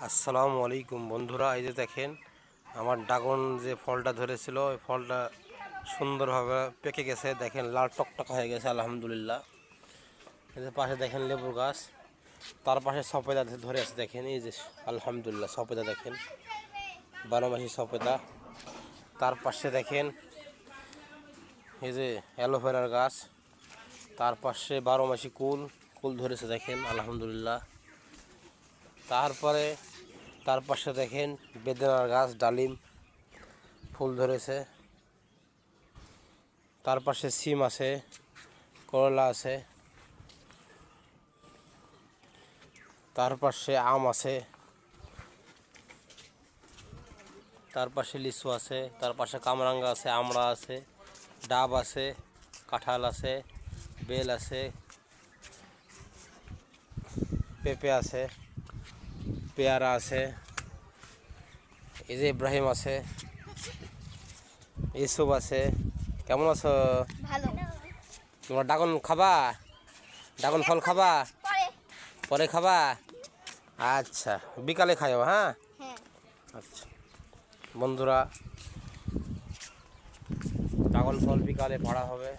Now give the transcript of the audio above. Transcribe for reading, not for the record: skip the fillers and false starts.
আসসালামু আলাইকুম বন্ধুরা, এই যে দেখেন আমার ড্রাগন যে ফলটা ধরেছিল ওই ফলটা সুন্দরভাবে পেকে গেছে। দেখেন লাল টকটকা হয়ে গেছে আলহামদুলিল্লাহ। এই যে পাশে দেখেন লেবুর গাছ, তার পাশে সপেদা ধরে আছে দেখেন। এই যে আলহামদুলিল্লাহ সপেদা দেখেন, 12 মাসি সপেদা। তার পাশে দেখেন এই যে অ্যালোভেরার গাছ, তার পাশে 12 মাসি কুল কুল ধরেছে দেখেন আলহামদুলিল্লাহ। তারপরে তার পাশে দেখেন বেদানার গাছ, ডালিম ফুল ধরেছে। তার পাশে সিম আছে, করলা আছে। তার পাশে আম আছে, তার পাশে লিচু আছে, তার পাশে কামরাঙ্গা আছে, আমড়া আছে, ডাব আছে, কাঁঠাল আছে, বেল আছে, পেঁপে আছে, পেয়ারা আছে। এই যে ইব্রাহিম আছে, ইসুফ আছে। কেমন আছো? ভালো। তোমরা ড্রাগন খাবা? ড্রাগন ফল খাবা? পরে খাবা? আচ্ছা, বিকালে খাও। হ্যাঁ, আচ্ছা বন্ধুরা, ড্রাগন ফল বিকালে পাড়া হবে।